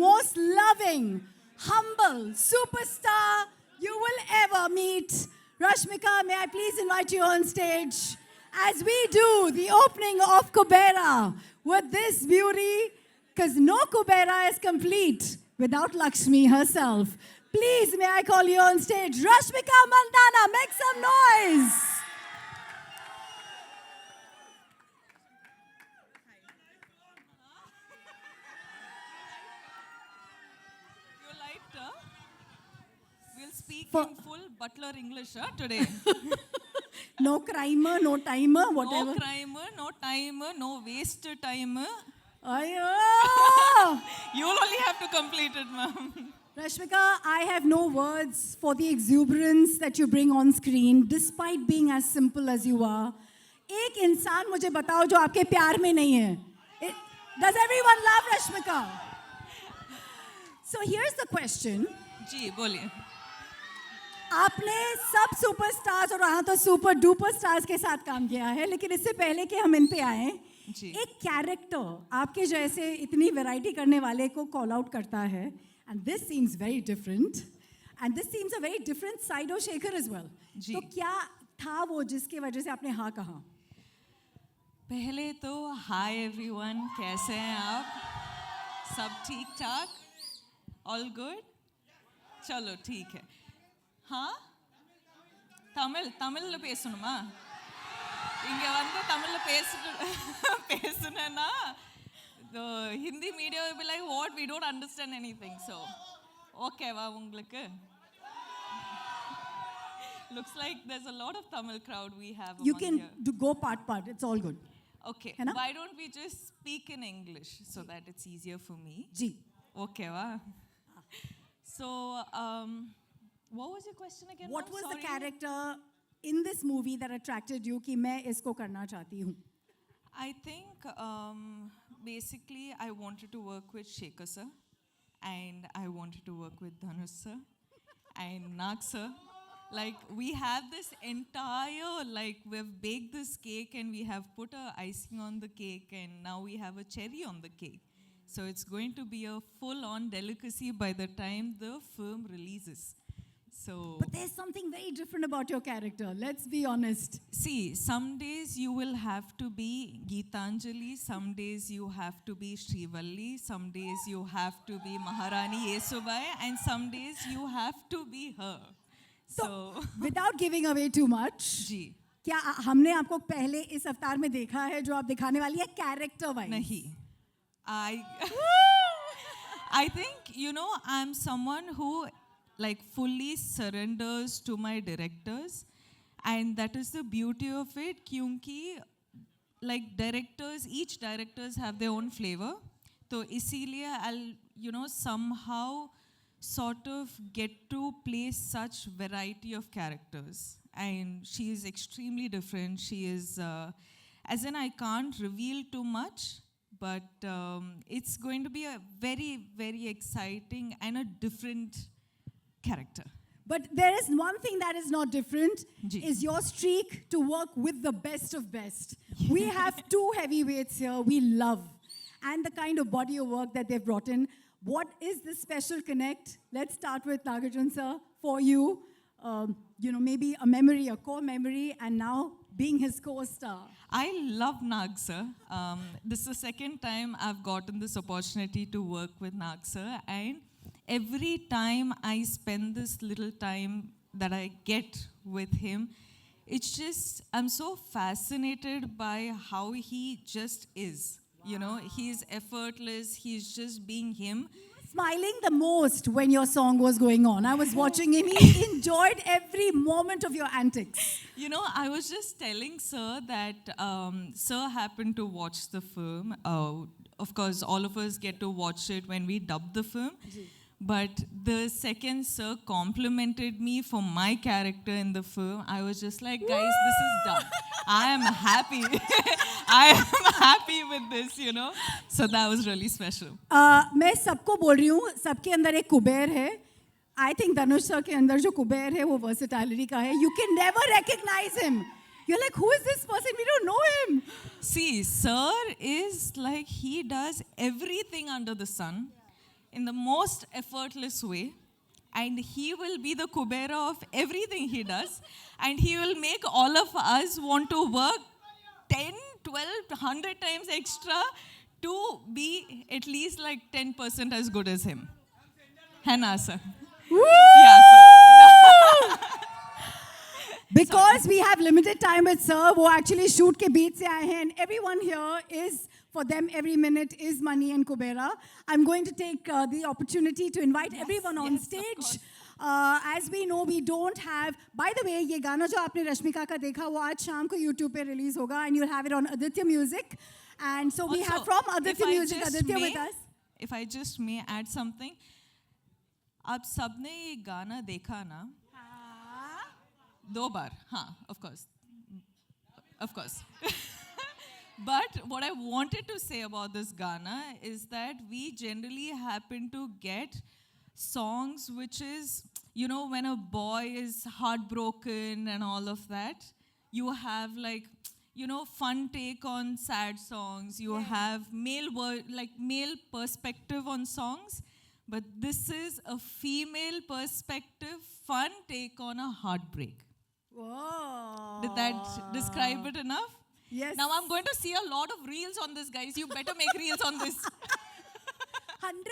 most loving, humble superstar you will ever meet. Rashmika, may I please invite you on stage as we do the opening of Kubera with this beauty, because no Kubera is complete without Lakshmi herself. Please, may I call you on stage, Rashmika Mandanna, make some noise. You liked her? We'll speak in full butler English today. No crimer, no timer, whatever. No crimer, no timer, no waste timer. Ayyo! You'll only have to complete it, ma'am. Rashmika, I have no words for the exuberance that you bring on screen, despite being as simple as you are. एक इंसान मुझे बताओ जो आपके प्यार में नहीं है. Does everyone love Rashmika? So here's the question. जी, बोलिए. आपने सब सुपरस्टार्स और यहाँ तो सुपर डुपर स्टार्स के साथ काम किया है, लेकिन इससे पहले कि हम इन पे आए, एक कैरेक्टर आपके जैसे इतनी वैरायटी करने वाले को कॉल आउट करता है, and this seems very different, and this seems a very different side of Shekhar as well. तो क्या था वो जिसके वजह से आपने हाँ कहा? पहले तो हाय एवरीवन, कैसे हैं आप? सब ठीक ठाक? All good? चलो ठीक है. हाँ, தமிழ்ல பேசணுமா? இங்க வந்து தமிழ்ல பேசுனேன்னா the Hindi media will be like, what, we don't understand anything. So okay வா உங்களுக்கு? Looks like there's a lot of Tamil crowd we have You among can here. go part, it's all good. Okay, why don't we just speak in English so that it's easier for me? Ji. Okay va? So what was your question again? What was the character in this movie that attracted you कि मैं इसको करना चाहती हूँ? I think basically I wanted to work with Shekhar sir, and I wanted to work with Dhanush sir and Nag sir. Like we have this entire, like we've baked this cake and we have put a icing on the cake and now we have a cherry on the cake. So it's going to be a full-on delicacy by the time the film releases. So, but there's something very different about your character. Let's be honest. See, some days you will have to be Geetanjali, some days you have to be Srivalli, some days you have to be Maharani Yesubai, and some days you have to be her. So, without giving away too much, जी, क्या हमने आपको पहले इस अवतार में देखा है जो आप दिखाने वाली है character wise? नहीं. I think, you know, I'm someone who like fully surrenders to my directors, and that is the beauty of it, क्योंकि like directors, each directors have their own flavor, तो इसीलिए I'll, you know, somehow sort of get to play such variety of characters, and she is extremely different. She is, as in I can't reveal too much, but it's going to be a very, very exciting and a different character. But there is one thing that is not different, Ji. is your streak to work with the best of best. We have two heavyweights here we love, and the kind of body of work that they've brought in. What is this special connect? Let's start with Nagarjun sir. For you, you know, maybe a memory, a core memory, and now being his co-star. I love Nag sir. This is the second time I've gotten this opportunity to work with Nag sir, and every time I spend this little time that I get with him, it's just, I'm so fascinated by how he just is. You know, he's effortless, he's just being him. Smiling the most when your song was going on. I was watching him. He enjoyed every moment of your antics. You know, I was just telling Sir that Sir happened to watch the film. Of course, all of us get to watch it when we dub the film. But the second Sir complimented me for my character in the film, I was just like, guys, this is done. I am happy. I am happy with this, you know. So that was really special. मैं सबको बोल रही हूँ, सबके अंदर एक कुबेर है. I think Dhanush sir के अंदर जो कुबेर है वो versatility का है. You can never recognize him. You're like, who is this person? We don't know him. See, Sir is like, he does everything under the sun. in the most effortless way. And he will be the Kubera of everything he does. And he will make all of us want to work 10, 12, 100 times extra to be at least like 10% as good as him. Hannah, sir. Yeah, sir. Because we have limited time with sir, वो actually shoot के बीच से आए हैं, and everyone here is, for them, every minute is money and Kubera. I'm going to take the opportunity to invite everyone on yes, of stage. course. As we know, we don't have. By the way, ये गाना जो आपने रश्मिका का देखा, वो आज शाम को YouTube पे release होगा, and you'll have it on Aditya Music. And so we Also, have from if Aditya I Music, just Aditya may- with us. If I just may add something, आप सबने ये गाना देखा ना? 2 बार, हाँ, of course. But what I wanted to say about this Ghana is that we generally happen to get songs which is, you know, when a boy is heartbroken and all of that, you have like, you know, fun take on sad songs. You have male perspective on songs. But this is a female perspective, fun take on a heartbreak. Whoa. Did that describe it enough? Yes. Now I'm going to see a lot of reels on this, guys. You better make reels on this. 100